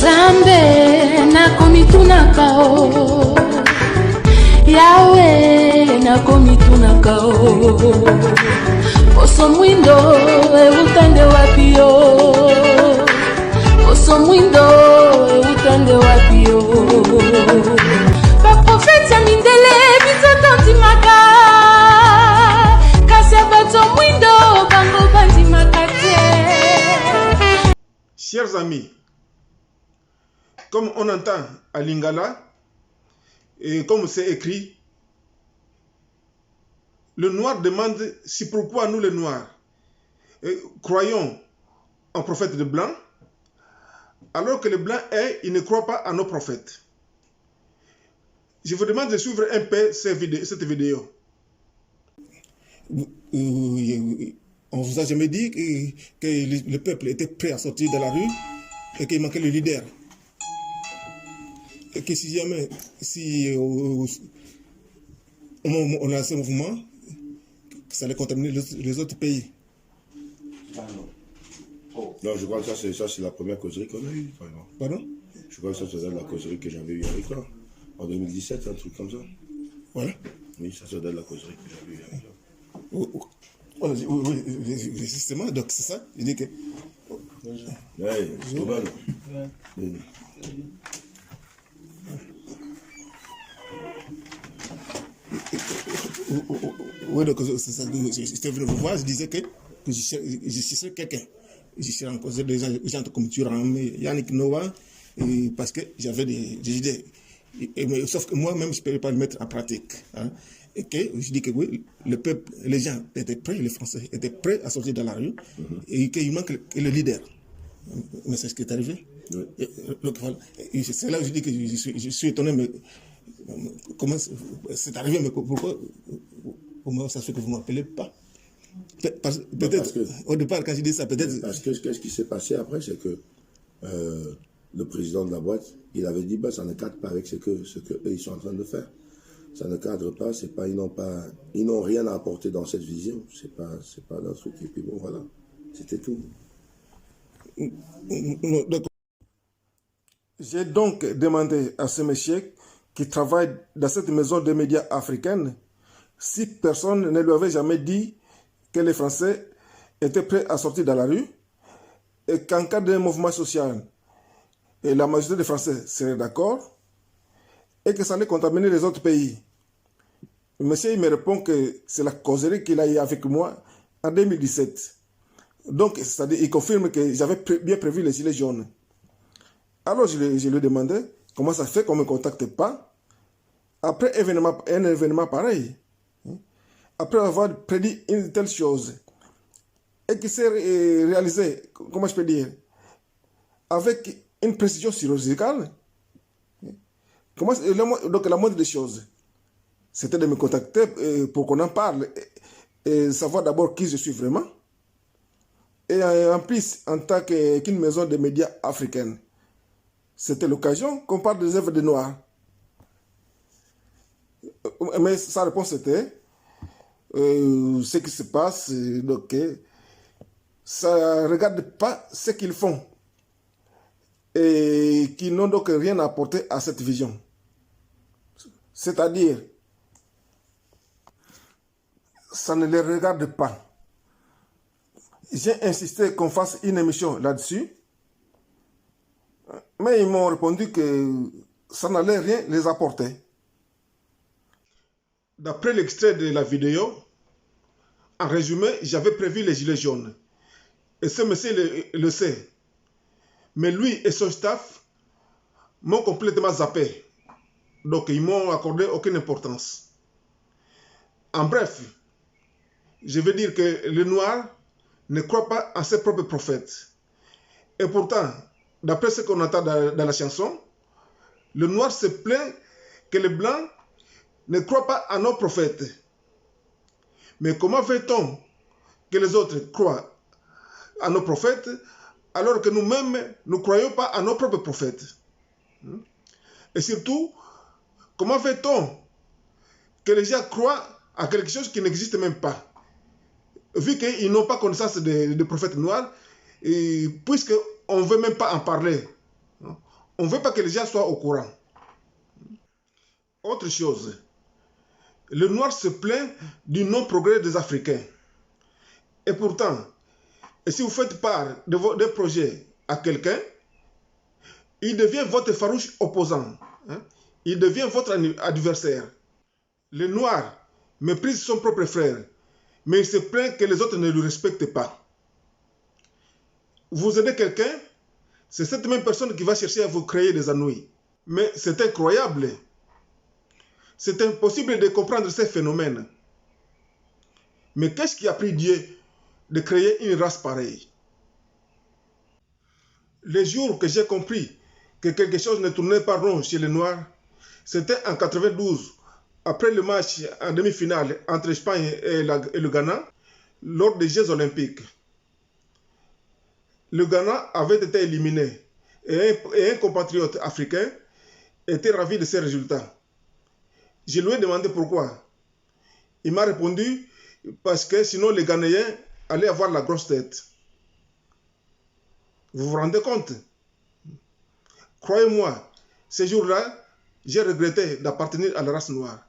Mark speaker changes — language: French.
Speaker 1: Zambe nakomitunaka o, Yahweh nakomitunaka o, Oso mwindo utande wapi o, Oso mwindo utande wapi o. Ba profeta mindele bizotanti maka, kasi abato mwindo bango bandi makate.
Speaker 2: Chers amis, comme on entend à Lingala, et comme c'est écrit, le noir demande si pourquoi nous les noirs croyons en prophète de blanc, alors que les blancs, ils ne croient pas en nos prophètes. Je vous demande de suivre un peu cette vidéo.
Speaker 3: On vous a jamais dit que le peuple était prêt à sortir de la rue et qu'il manquait le leader. Et que si jamais, on a ce mouvement, ça allait contaminer les autres pays.
Speaker 4: Non, je crois que ça c'est la première causerie qu'on a eue.
Speaker 3: Pardon?
Speaker 4: Je crois que ça c'est la causerie que j'avais eue avec toi. En 2017, un truc comme ça.
Speaker 3: Voilà.
Speaker 4: Oui, ça c'est la causerie que j'avais eue avec toi.
Speaker 3: Oui, justement, donc c'est ça. Je dis que.
Speaker 4: Oui, c'est tout mal.
Speaker 3: Oui, donc c'est ça. J'étais venu vous voir, je disais que je cherchais quelqu'un. Je suis rencontré des gens comme Turam, Yannick Noah, parce que j'avais des idées. Sauf que moi-même, je ne pouvais pas le mettre en pratique. Hein. Et que je dis que oui, le peuple, les gens étaient prêts, les Français étaient prêts à sortir de la rue, et qu'il manque le leader. Mais c'est ce qui est arrivé.
Speaker 4: Oui.
Speaker 3: C'est là où je dis que je suis étonné, mais comment c'est arrivé, mais pourquoi comment ça se fait que vous ne m'appelez pas? Peut-être, au départ, quand je dis ça, peut-être...
Speaker 4: Parce que qu'est-ce qui s'est passé après, c'est que le président de la boîte, il avait dit, bah, ça ne cadre pas avec ce que eux, ils sont en train de faire. Ça ne cadre pas, c'est pas, ils n'ont rien à apporter dans cette vision. C'est pas leur truc. Et puis bon, voilà, c'était tout.
Speaker 2: J'ai donc demandé à ce monsieur qui travaille dans cette maison de médias africaine si personne ne lui avait jamais dit que les Français étaient prêts à sortir dans la rue et qu'en cas d'un mouvement social, et la majorité des Français seraient d'accord et que ça allait contaminer les autres pays. Le monsieur il me répond que c'est la causerie qu'il a eu avec moi en 2017. Donc, c'est-à-dire, il confirme que j'avais bien prévu les gilets jaunes. Alors, je lui ai demandé comment ça fait qu'on ne me contacte pas après un événement pareil. Après avoir prédit une telle chose et qui s'est réalisé, comment je peux dire, avec une précision chirurgicale. Donc la moindre des choses, c'était de me contacter pour qu'on en parle et savoir d'abord qui je suis vraiment. Et en plus, en tant qu'une maison de médias africaine, c'était l'occasion qu'on parle des œuvres de Noirs. Mais sa réponse était ce qui se passe, donc ça ne regarde pas ce qu'ils font et qui n'ont donc rien à apporter à cette vision. C'est-à-dire, ça ne les regarde pas. J'ai insisté qu'on fasse une émission là-dessus, mais ils m'ont répondu que ça n'allait rien les apporter. D'après l'extrait de la vidéo, en résumé, j'avais prévu les gilets jaunes. Et ce monsieur le sait. Mais lui et son staff m'ont complètement zappé. Donc, ils m'ont accordé aucune importance. En bref, je veux dire que le noir ne croit pas en ses propres prophètes. Et pourtant, d'après ce qu'on entend dans la chanson, le noir se plaint que les blancs ne croient pas en nos prophètes. Mais comment fait-on que les autres croient à nos prophètes alors que nous-mêmes ne croyons pas à nos propres prophètes? Et surtout, comment fait-on que les gens croient à quelque chose qui n'existe même pas? Vu qu'ils n'ont pas connaissance des prophètes noirs, puisqu'on ne veut même pas en parler. On ne veut pas que les gens soient au courant. Autre chose, le noir se plaint du non-progrès des Africains. Et pourtant, si vous faites part de projets à quelqu'un, il devient votre farouche opposant. Il devient votre adversaire. Le noir méprise son propre frère, mais il se plaint que les autres ne le respectent pas. Vous aidez quelqu'un, c'est cette même personne qui va chercher à vous créer des ennuis. Mais c'est incroyable. C'est impossible de comprendre ces phénomènes. Mais qu'est-ce qui a pris Dieu de créer une race pareille? Le jour que j'ai compris que quelque chose ne tournait pas rond chez les Noirs, c'était en 92, après le match en demi-finale entre l'Espagne et le Ghana, lors des Jeux Olympiques. Le Ghana avait été éliminé et un compatriote africain était ravi de ces résultats. Je lui ai demandé pourquoi. Il m'a répondu parce que sinon les Ghanéens allaient avoir la grosse tête. Vous vous rendez compte? Croyez-moi, ce jour-là, j'ai regretté d'appartenir à la race noire.